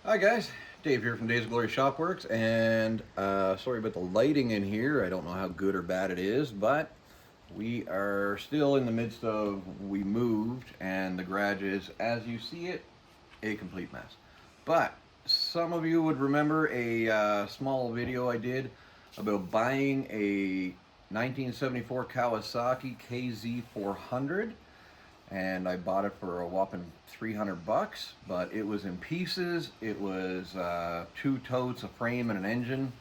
Hi guys, Dave here from Days of Glory Shopworks, and sorry about the lighting in here. I don't know how good or bad it is, but we are still in the midst of, we moved, and the garage is, as you see it, a complete mess. But some of you would remember a small video I did about buying a 1974 Kawasaki KZ400, and I bought it for a whopping 300 bucks, but it was in pieces. It was 2 totes, a frame, and an engine.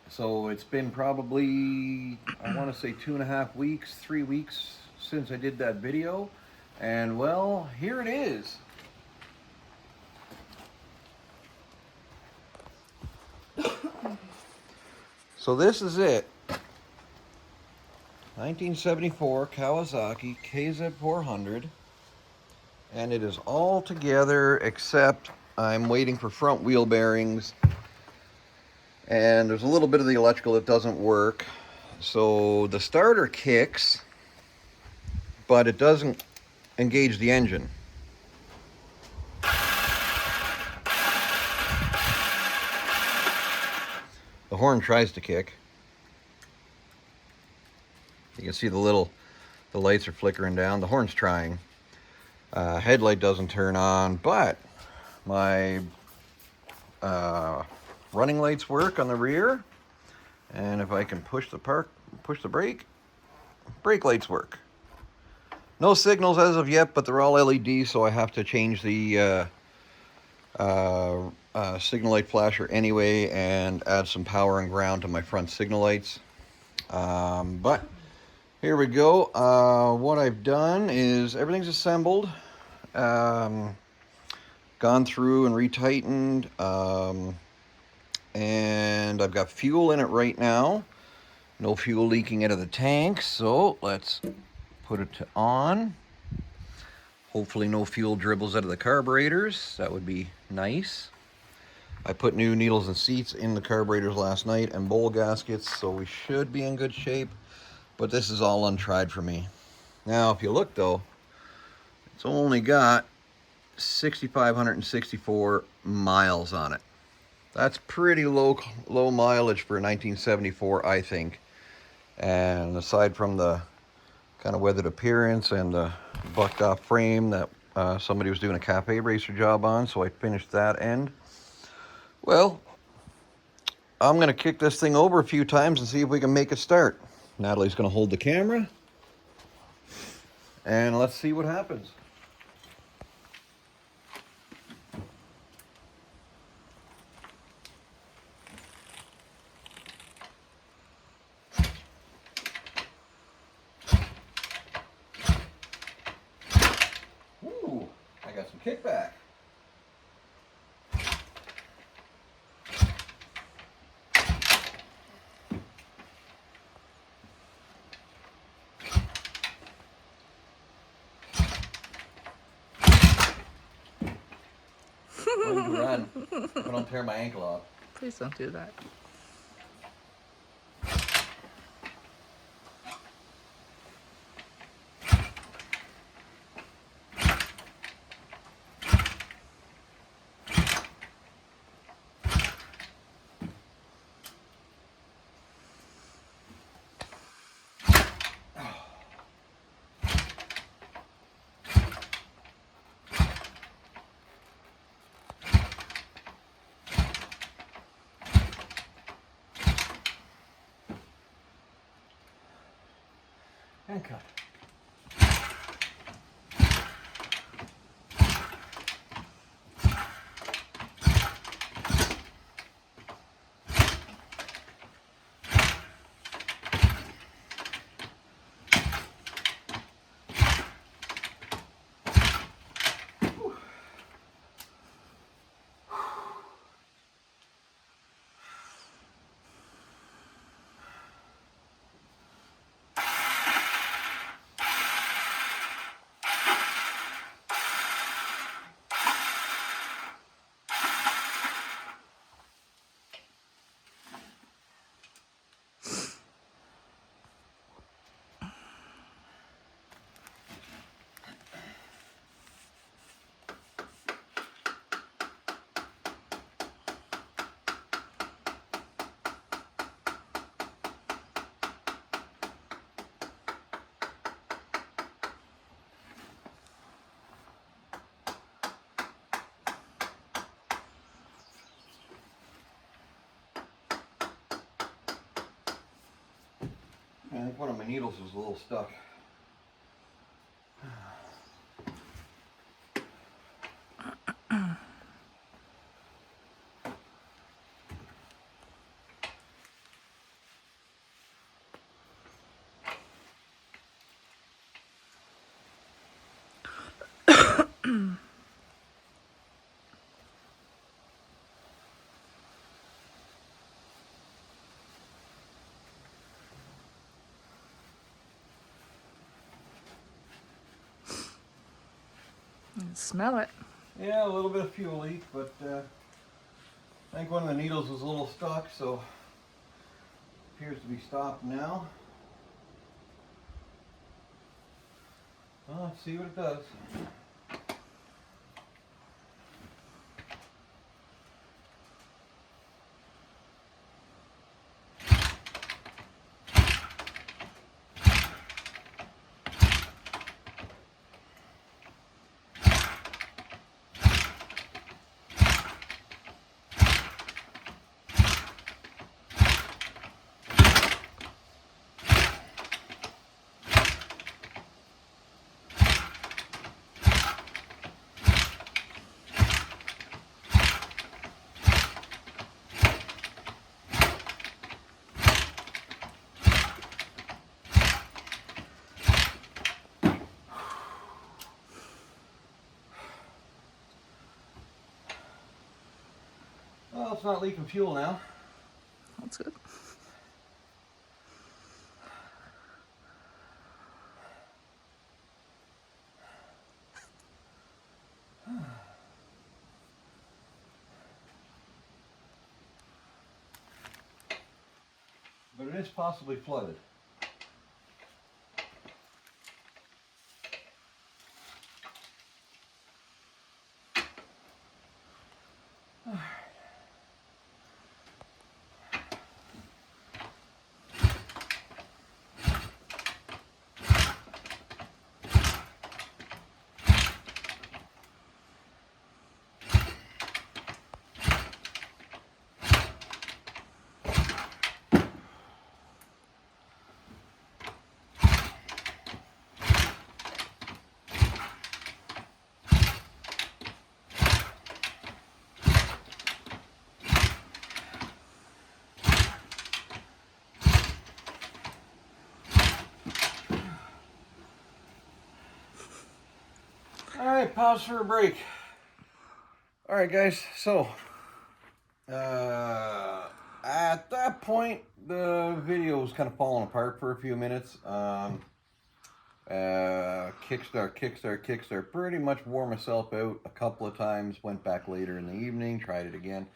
So it's been probably, I want to say 2.5 weeks, 3 weeks since I did that video, and well, here it is. So this is it. 1974 Kawasaki KZ400, and it is all together except I'm waiting for front wheel bearings, and there's a little bit of the electrical that doesn't work. So the starter kicks, but it doesn't engage the engine. The horn tries to kick. You can see the lights are flickering down. The horn's trying. Headlight doesn't turn on, but my running lights work on the rear, and if I can push the brake lights work. No signals as of yet, but they're all LED, so I have to change the signal light flasher anyway and add some power and ground to my front signal lights. But here we go. What I've done is everything's assembled, gone through and retightened, and I've got fuel in it right now. No fuel leaking out of the tank, so let's put it on. Hopefully no fuel dribbles out of the carburetors. That would be nice. I put new needles and seats in the carburetors last night and bowl gaskets, so we should be in good shape. But this is all untried for me. Now, if you look though, it's only got 6,564 miles on it. That's pretty low mileage for a 1974, I think. And aside from the kind of weathered appearance and the bucked off frame that somebody was doing a cafe racer job on, so I finished that end. Well, I'm going to kick this thing over a few times and see if we can make it start. Natalie's going to hold the camera, and let's see what happens. Ooh, I got some kickback. Run. If I don't tear my ankle off. Please don't do that. And cut. I think one of my needles was a little stuck. You can smell it. Yeah, a little bit of fuel leak, but I think one of the needles was a little stuck, so appears to be stopped now. Well, let's see what it does. Well, it's not leaking fuel now. That's good. But it is possibly flooded. Alright, pause for a break. Alright guys, so at that point the video was kind of falling apart for a few minutes. Kickstart, pretty much wore myself out a couple of times, went back later in the evening, tried it again.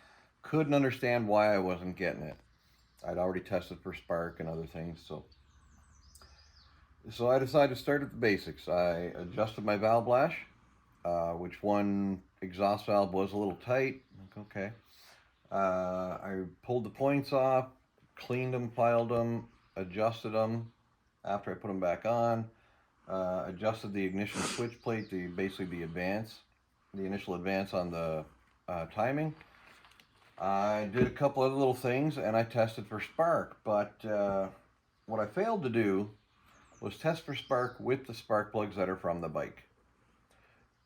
Couldn't understand why I wasn't getting it. I'd already tested for spark and other things, so I decided to start at the basics. I adjusted my valve lash, which one exhaust valve was a little tight. Okay. I pulled the points off, cleaned them, filed them, adjusted them after I put them back on. Adjusted the ignition switch plate, basically the initial advance on the timing. I did a couple other little things and I tested for spark, but what I failed to do was test for spark with the spark plugs that are from the bike.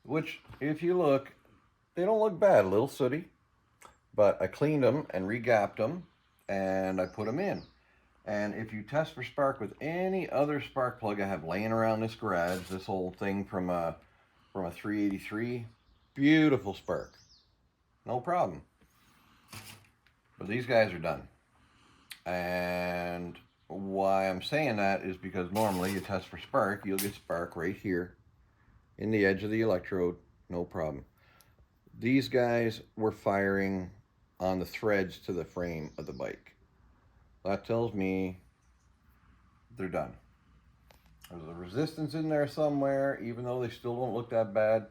Which, if you look, they don't look bad, a little sooty, but I cleaned them and re-gapped them and I put them in. And if you test for spark with any other spark plug I have laying around this garage, this whole thing from a 383, beautiful spark, no problem. But these guys are done. And why I'm saying that is because normally you test for spark, you'll get spark right here in the edge of the electrode, no problem. These guys were firing on the threads to the frame of the bike. That tells me they're done. There's a resistance in there somewhere, even though they still don't look that bad.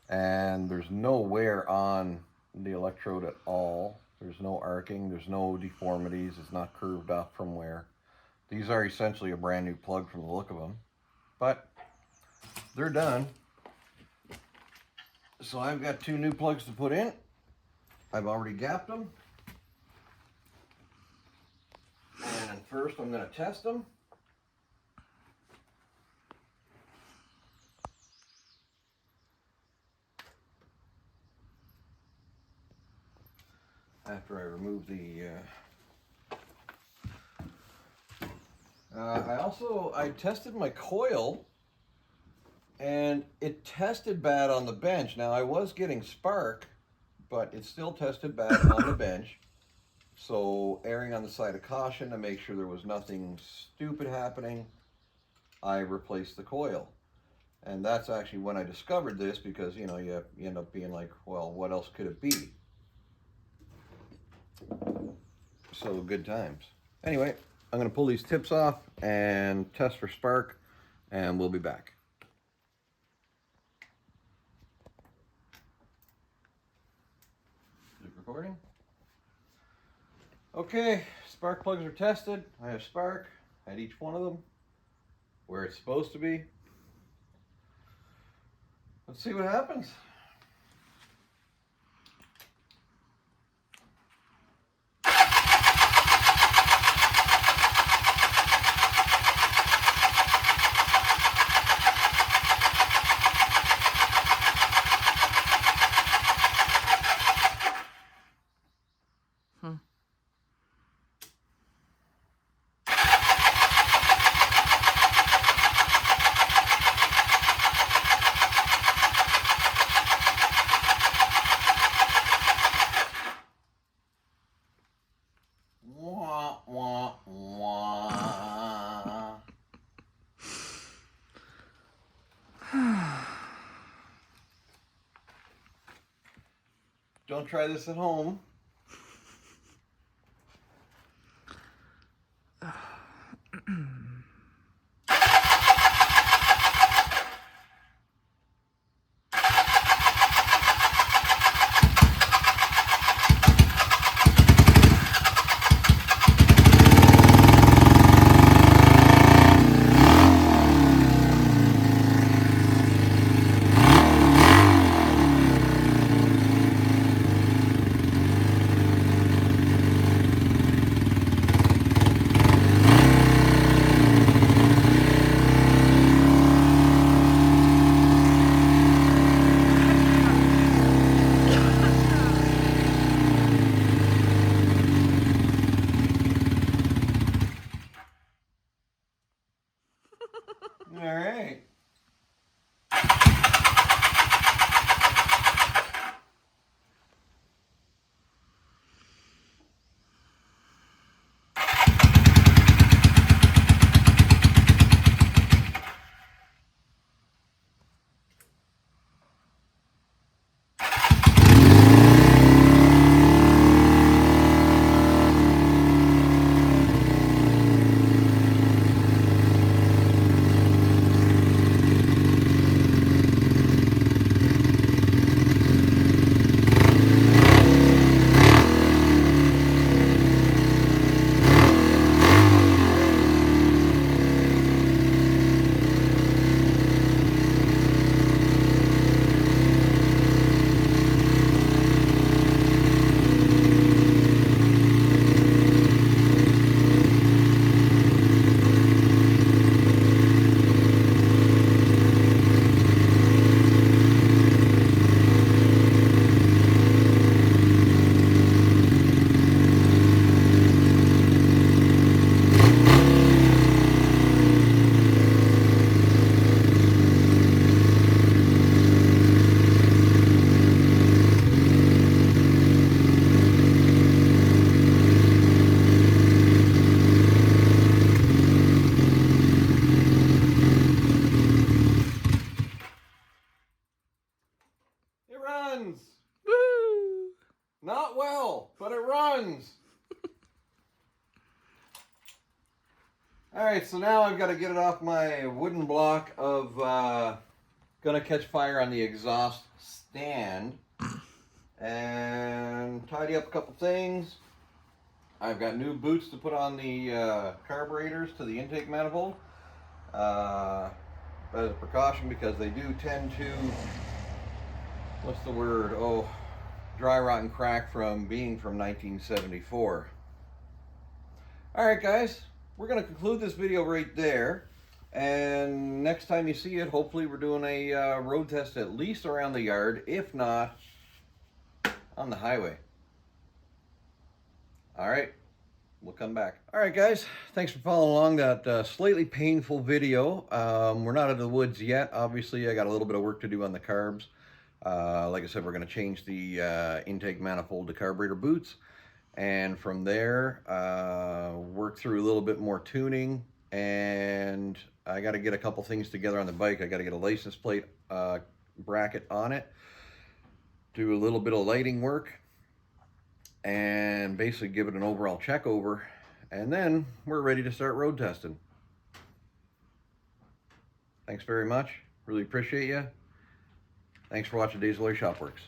And there's no wear on the electrode at all. There's no arcing, there's no deformities, it's not curved up from wear. These are essentially a brand new plug from the look of them. But they're done. So I've got 2 new plugs to put in. I've already gapped them. And first I'm going to test them. after I remove the I tested my coil, and it tested bad on the bench. Now I was getting spark, but it still tested bad on the bench. So erring on the side of caution to make sure there was nothing stupid happening, I replaced the coil. And that's actually when I discovered this, because you know, you end up being like, well, what else could it be? So good times. Anyway, I'm going to pull these tips off and test for spark, and we'll be back. Is it recording? Okay, spark plugs are tested. I have spark at each one of them where it's supposed to be. Let's see what happens. Wah, wah, wah. Don't try this at home. All right. Runs. Woo! Not well, but it runs. All right, so now I've got to get it off my wooden block of gonna catch fire on the exhaust stand and tidy up a couple things. I've got new boots to put on the carburetors to the intake manifold as a precaution, because they do tend to, what's the word? Oh, dry rot and crack from being from 1974. All right, guys, we're going to conclude this video right there. And next time you see it, hopefully we're doing a road test at least around the yard, if not on the highway. All right, we'll come back. All right, guys, thanks for following along that slightly painful video. We're not out of the woods yet. Obviously, I got a little bit of work to do on the carbs. Like I said, we're going to change the intake manifold to carburetor boots. And from there, work through a little bit more tuning. And I got to get a couple things together on the bike. I got to get a license plate bracket on it. Do a little bit of lighting work. And basically give it an overall check over, and then we're ready to start road testing. Thanks very much. Really appreciate you. Thanks for watching Days Glory Shop Works.